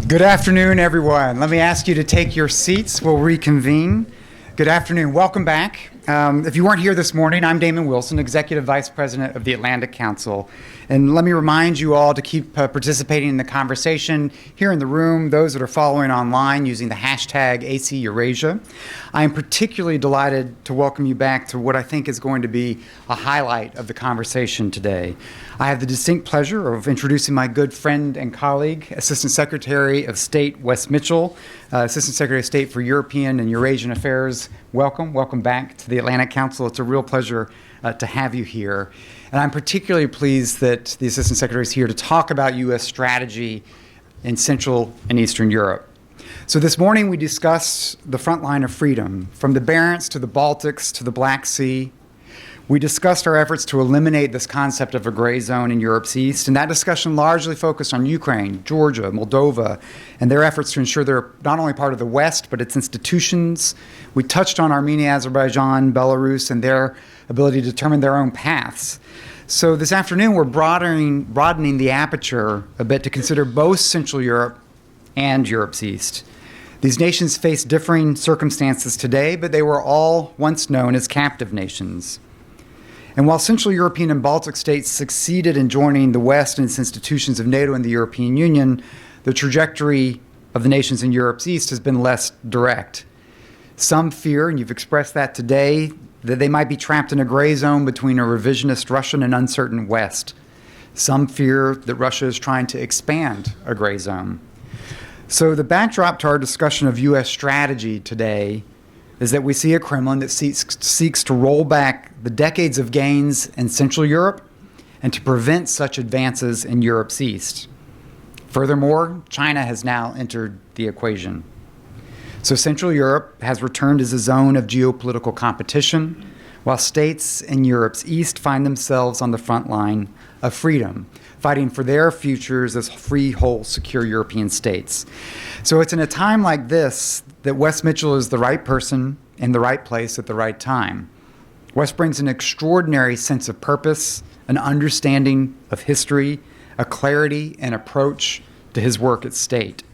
Good afternoon, everyone. Let me ask you to take your seats. We'll reconvene. Good afternoon. Welcome back. If you weren't here this morning, I'm Damon Wilson, Executive Vice President of the Atlantic Council. And let me remind you all to keep participating in the conversation here in the room, those that are following online using the hashtag #ACEurasia. I am particularly delighted to welcome you back to what I think is going to be a highlight of the conversation today. I have the distinct pleasure of introducing my good friend and colleague, Assistant Secretary of State Wess Mitchell, Assistant Secretary of State for European and Eurasian Affairs. Welcome back to the Atlantic Council. It's a real pleasure to have you here. And I'm particularly pleased that the Assistant Secretary is here to talk about U.S. strategy in Central and Eastern Europe. So this morning we discussed the front line of freedom, from the Barents to the Baltics to the Black Sea. We discussed our efforts to eliminate this concept of a gray zone in Europe's east, and that discussion largely focused on Ukraine, Georgia, Moldova, and their efforts to ensure they're not only part of the West, but its institutions. We touched on Armenia, Azerbaijan, Belarus, and their ability to determine their own paths. So this afternoon, we're broadening the aperture a bit to consider both Central Europe and Europe's east. These nations face differing circumstances today, but they were all once known as captive nations. And while Central European and Baltic states succeeded in joining the West and its institutions of NATO and the European Union, the trajectory of the nations in Europe's east has been less direct. Some fear, and you've expressed that today, that they might be trapped in a gray zone between a revisionist Russian and uncertain West. Some fear that Russia is trying to expand a gray zone. So the backdrop to our discussion of U.S. strategy today is that we see a Kremlin that seeks to roll back the decades of gains in Central Europe and to prevent such advances in Europe's east. Furthermore, China has now entered the equation. So Central Europe has returned as a zone of geopolitical competition, while states in Europe's east find themselves on the front line of freedom, fighting for their futures as free, whole, secure European states. So it's in a time like this that Wess Mitchell is the right person in the right place at the right time. Wess brings an extraordinary sense of purpose, an understanding of history, a clarity and approach to his work at state.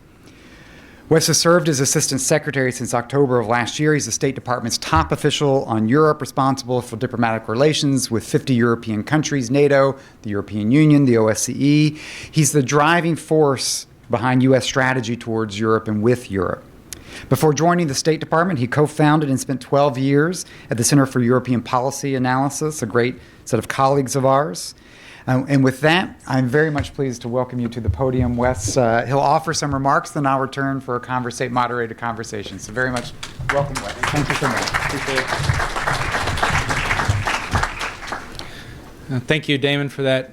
Wess has served as Assistant Secretary since October of last year. He's the State Department's top official on Europe, responsible for diplomatic relations with 50 European countries, NATO, the European Union, the OSCE. He's the driving force behind U.S. strategy towards Europe and with Europe. Before joining the State Department, he co-founded and spent 12 years at the Center for European Policy Analysis, a great set of colleagues of ours. And with that, I'm very much pleased to welcome you to the podium, Wess. He'll offer some remarks, then I'll return for a moderated conversation. So very much welcome, Wess. Thank you so much. Appreciate it. Thank you, Damon, for that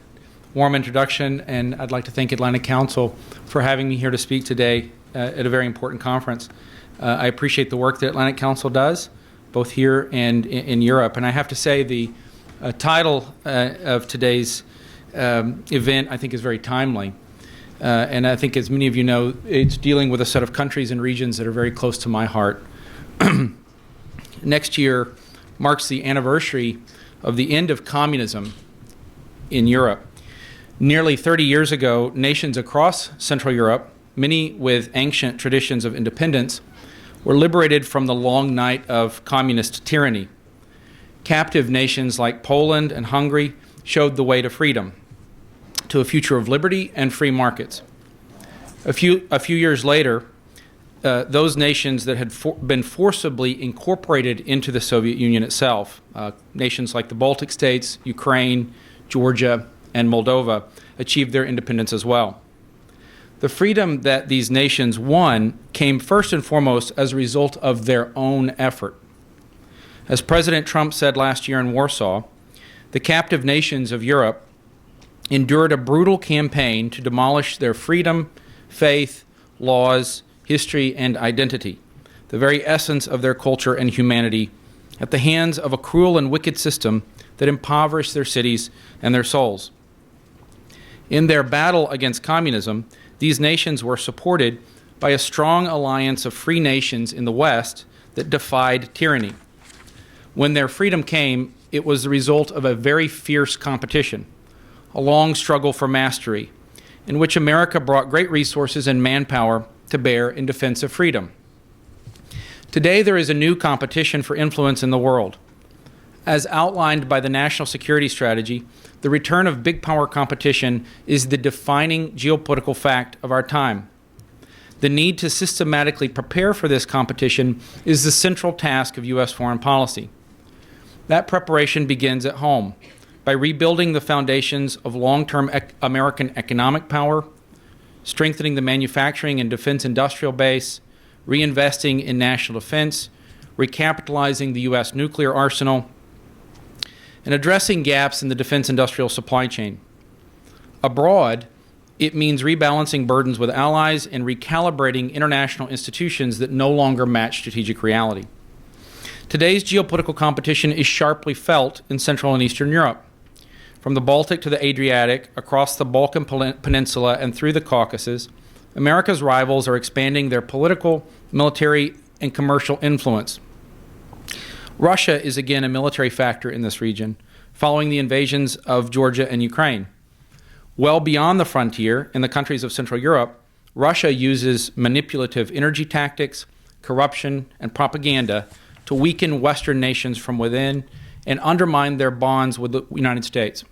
warm introduction, and I'd like to thank Atlantic Council for having me here to speak today at a very important conference. I appreciate the work that Atlantic Council does, both here and in Europe. And I have to say the title of today's event, I think, is very timely. And I think, as many of you know, it's dealing with a set of countries and regions that are very close to my heart. Next year marks the anniversary of the end of communism in Europe. Nearly 30 years ago, nations across Central Europe, many with ancient traditions of independence, were liberated from the long night of communist tyranny. Captive nations like Poland and Hungary showed the way to freedom, to a future of liberty and free markets. A few years later, those nations that had been forcibly incorporated into the Soviet Union itself, nations like the Baltic states, Ukraine, Georgia, and Moldova, achieved their independence as well. The freedom that these nations won came first and foremost as a result of their own effort. As President Trump said last year in Warsaw, the captive nations of Europe endured a brutal campaign to demolish their freedom, faith, laws, history, and identity, the very essence of their culture and humanity, at the hands of a cruel and wicked system that impoverished their cities and their souls. In their battle against communism, these nations were supported by a strong alliance of free nations in the West that defied tyranny. When their freedom came, it was the result of a very fierce competition, a long struggle for mastery, in which America brought great resources and manpower to bear in defense of freedom. Today, there is a new competition for influence in the world. As outlined by the National Security Strategy, the return of big power competition is the defining geopolitical fact of our time. The need to systematically prepare for this competition is the central task of U.S. foreign policy. That preparation begins at home by rebuilding the foundations of long-term American economic power, strengthening the manufacturing and defense industrial base, reinvesting in national defense, recapitalizing the U.S. nuclear arsenal, and addressing gaps in the defense industrial supply chain. Abroad, it means rebalancing burdens with allies and recalibrating international institutions that no longer match strategic reality. Today's geopolitical competition is sharply felt in Central and Eastern Europe. From the Baltic to the Adriatic, across the Balkan Peninsula and through the Caucasus, America's rivals are expanding their political, military, and commercial influence. Russia is again a military factor in this region, following the invasions of Georgia and Ukraine. Well beyond the frontier, in the countries of Central Europe, Russia uses manipulative energy tactics, corruption, and propaganda to weaken Western nations from within and undermine their bonds with the United States.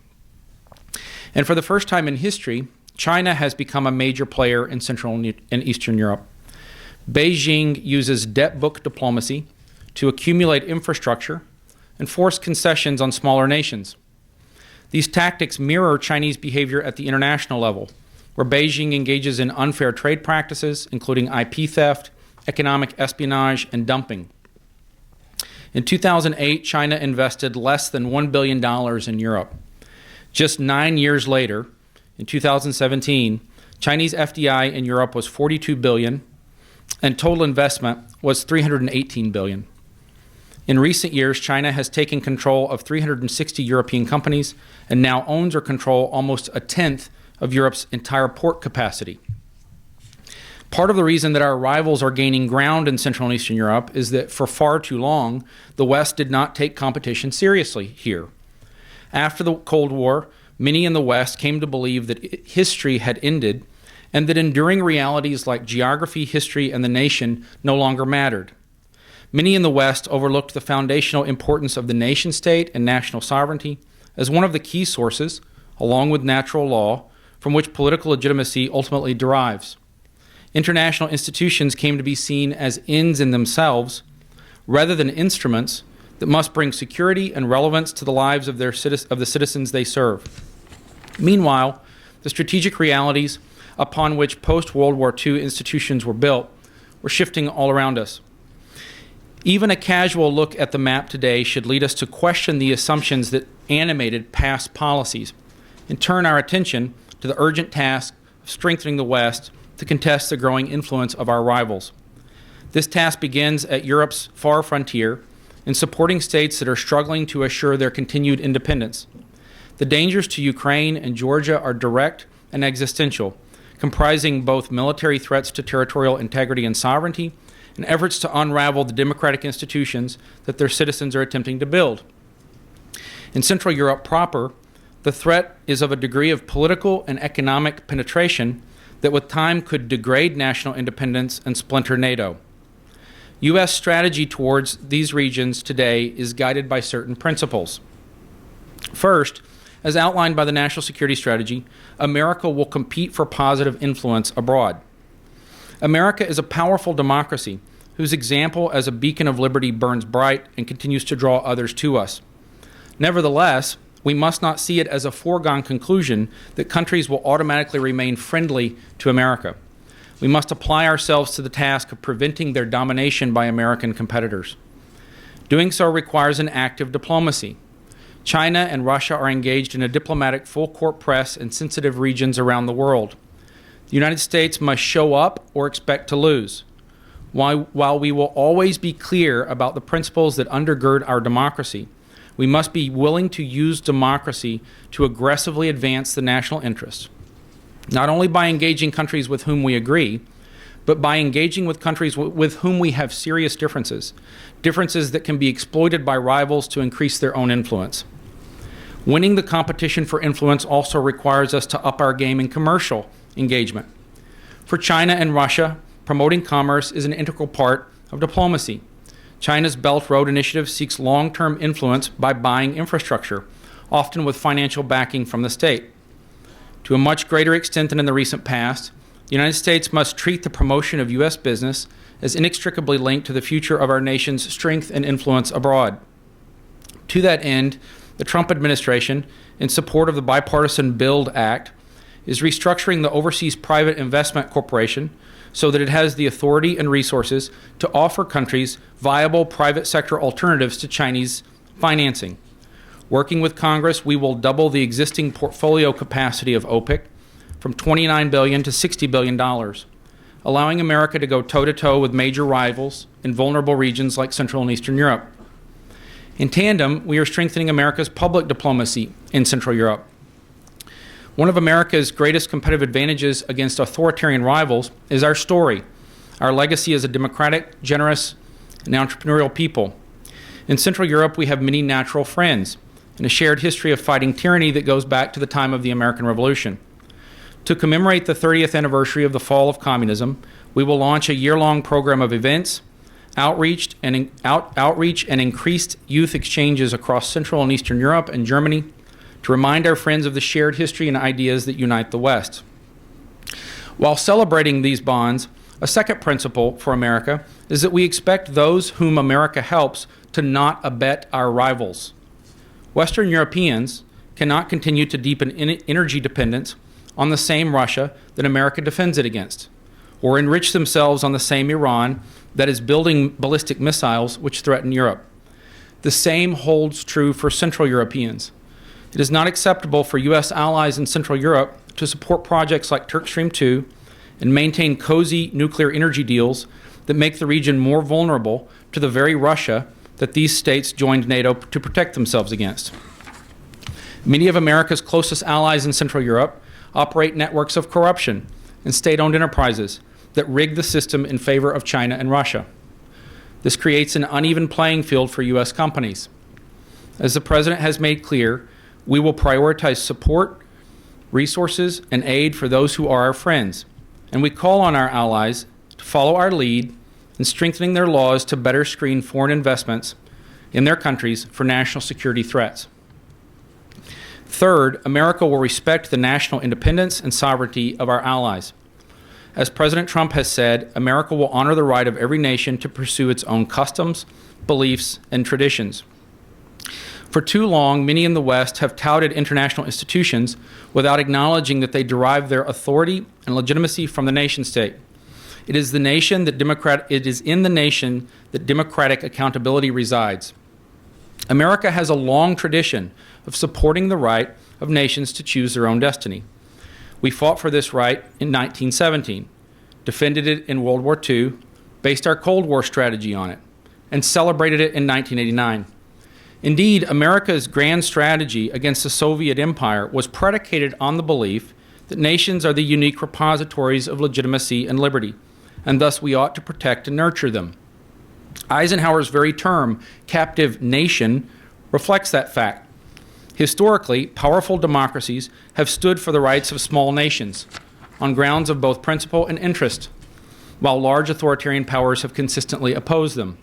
And for the first time in history, China has become a major player in Central and Eastern Europe. Beijing uses debt book diplomacy to accumulate infrastructure and force concessions on smaller nations. These tactics mirror Chinese behavior at the international level, where Beijing engages in unfair trade practices, including IP theft, economic espionage, and dumping. In 2008, China invested less than $1 billion in Europe. Just 9 years later, in 2017, Chinese FDI in Europe was $42 billion, and total investment was $318 billion. In recent years, China has taken control of 360 European companies and now owns or controls almost a tenth of Europe's entire port capacity. Part of the reason that our rivals are gaining ground in Central and Eastern Europe is that for far too long, the West did not take competition seriously here. After the Cold War, many in the West came to believe that history had ended and that enduring realities like geography, history, and the nation no longer mattered. Many in the West overlooked the foundational importance of the nation state and national sovereignty as one of the key sources, along with natural law, from which political legitimacy ultimately derives. International institutions came to be seen as ends in themselves, rather than instruments that must bring security and relevance to the lives of the citizens they serve. Meanwhile, the strategic realities upon which post-World War II institutions were built were shifting all around us. Even a casual look at the map today should lead us to question the assumptions that animated past policies and turn our attention to the urgent task of strengthening the West to contest the growing influence of our rivals. This task begins at Europe's far frontier in supporting states that are struggling to assure their continued independence. The dangers to Ukraine and Georgia are direct and existential, comprising both military threats to territorial integrity and sovereignty and efforts to unravel the democratic institutions that their citizens are attempting to build. In Central Europe proper, the threat is of a degree of political and economic penetration that with time could degrade national independence and splinter NATO. U.S. strategy towards these regions today is guided by certain principles. First, as outlined by the National Security Strategy, America will compete for positive influence abroad. America is a powerful democracy whose example as a beacon of liberty burns bright and continues to draw others to us. Nevertheless, we must not see it as a foregone conclusion that countries will automatically remain friendly to America. We must apply ourselves to the task of preventing their domination by American competitors. Doing so requires an active diplomacy. China and Russia are engaged in a diplomatic full-court press in sensitive regions around the world. The United States must show up or expect to lose. While we will always be clear about the principles that undergird our democracy, we must be willing to use democracy to aggressively advance the national interest, not only by engaging countries with whom we agree, but by engaging with countries with whom we have serious differences that can be exploited by rivals to increase their own influence. Winning the competition for influence also requires us to up our game in commercial engagement. For China and Russia, promoting commerce is an integral part of diplomacy. China's Belt Road Initiative seeks long-term influence by buying infrastructure, often with financial backing from the state. To a much greater extent than in the recent past, the United States must treat the promotion of U.S. business as inextricably linked to the future of our nation's strength and influence abroad. To that end, the Trump administration, in support of the Bipartisan Build Act, is restructuring the Overseas Private Investment Corporation so that it has the authority and resources to offer countries viable private sector alternatives to Chinese financing. Working with Congress, we will double the existing portfolio capacity of OPIC from $29 billion to $60 billion, allowing America to go toe-to-toe with major rivals in vulnerable regions like Central and Eastern Europe. In tandem, we are strengthening America's public diplomacy in Central Europe. One of America's greatest competitive advantages against authoritarian rivals is our story, our legacy as a democratic, generous, and entrepreneurial people. In Central Europe, we have many natural friends and a shared history of fighting tyranny that goes back to the time of the American Revolution. To commemorate the 30th anniversary of the fall of communism, we will launch a year-long program of events, outreach and increased youth exchanges across Central and Eastern Europe and Germany to remind our friends of the shared history and ideas that unite the West. While celebrating these bonds, a second principle for America is that we expect those whom America helps to not abet our rivals. Western Europeans cannot continue to deepen energy dependence on the same Russia that America defends it against, or enrich themselves on the same Iran that is building ballistic missiles which threaten Europe. The same holds true for Central Europeans. It is not acceptable for U.S. allies in Central Europe to support projects like Turk Stream 2 and maintain cozy nuclear energy deals that make the region more vulnerable to the very Russia that these states joined NATO to protect themselves against. Many of America's closest allies in Central Europe operate networks of corruption and state-owned enterprises that rig the system in favor of China and Russia. This creates an uneven playing field for U.S. companies. As the President has made clear, we will prioritize support, resources, and aid for those who are our friends, and we call on our allies to follow our lead in strengthening their laws to better screen foreign investments in their countries for national security threats. Third, America will respect the national independence and sovereignty of our allies. As President Trump has said, America will honor the right of every nation to pursue its own customs, beliefs, and traditions. For too long, many in the West have touted international institutions without acknowledging that they derive their authority and legitimacy from the nation-state. It is in the nation that democratic accountability resides. America has a long tradition of supporting the right of nations to choose their own destiny. We fought for this right in 1917, defended it in World War II, based our Cold War strategy on it, and celebrated it in 1989. Indeed, America's grand strategy against the Soviet Empire was predicated on the belief that nations are the unique repositories of legitimacy and liberty, and thus we ought to protect and nurture them. Eisenhower's very term, captive nation, reflects that fact. Historically, powerful democracies have stood for the rights of small nations on grounds of both principle and interest, while large authoritarian powers have consistently opposed them.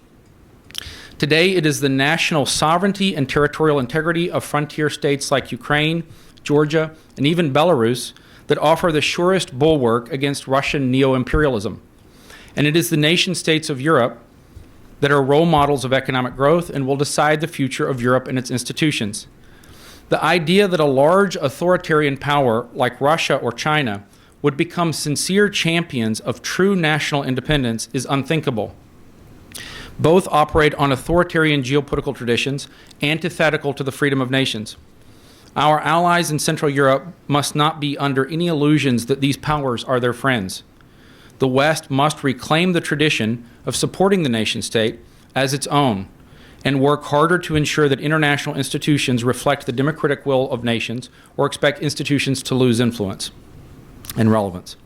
Today, it is the national sovereignty and territorial integrity of frontier states like Ukraine, Georgia, and even Belarus that offer the surest bulwark against Russian neo-imperialism. And it is the nation-states of Europe that are role models of economic growth and will decide the future of Europe and its institutions. The idea that a large authoritarian power like Russia or China would become sincere champions of true national independence is unthinkable. Both operate on authoritarian geopolitical traditions antithetical to the freedom of nations. Our allies in Central Europe must not be under any illusions that these powers are their friends. The West must reclaim the tradition of supporting the nation-state as its own and work harder to ensure that international institutions reflect the democratic will of nations or expect institutions to lose influence and relevance.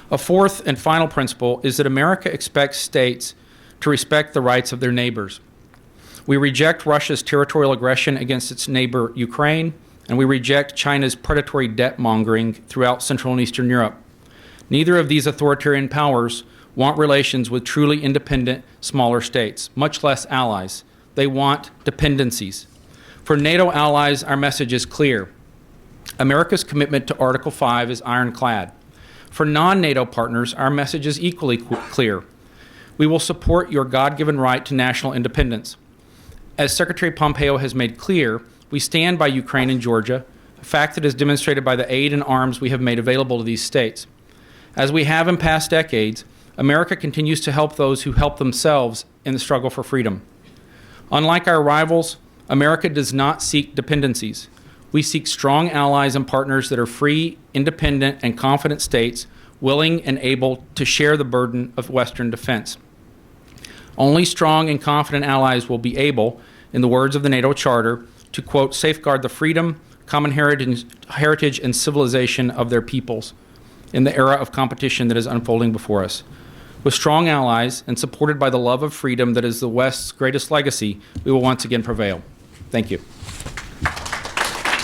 A fourth and final principle is that America expects states to respect the rights of their neighbors. We reject Russia's territorial aggression against its neighbor Ukraine, and we reject China's predatory debt mongering throughout Central and Eastern Europe. Neither of these authoritarian powers want relations with truly independent, smaller states, much less allies. They want dependencies. For NATO allies, our message is clear. America's commitment to Article 5 is ironclad. For non-NATO partners, our message is equally clear. We will support your God-given right to national independence. As Secretary Pompeo has made clear, we stand by Ukraine and Georgia, a fact that is demonstrated by the aid and arms we have made available to these states. As we have in past decades, America continues to help those who help themselves in the struggle for freedom. Unlike our rivals, America does not seek dependencies. We seek strong allies and partners that are free, independent, and confident states willing and able to share the burden of Western defense. Only strong and confident allies will be able, in the words of the NATO Charter, to, quote, safeguard the freedom, common heritage, and civilization of their peoples in the era of competition that is unfolding before us. With strong allies and supported by the love of freedom that is the West's greatest legacy, we will once again prevail. Thank you.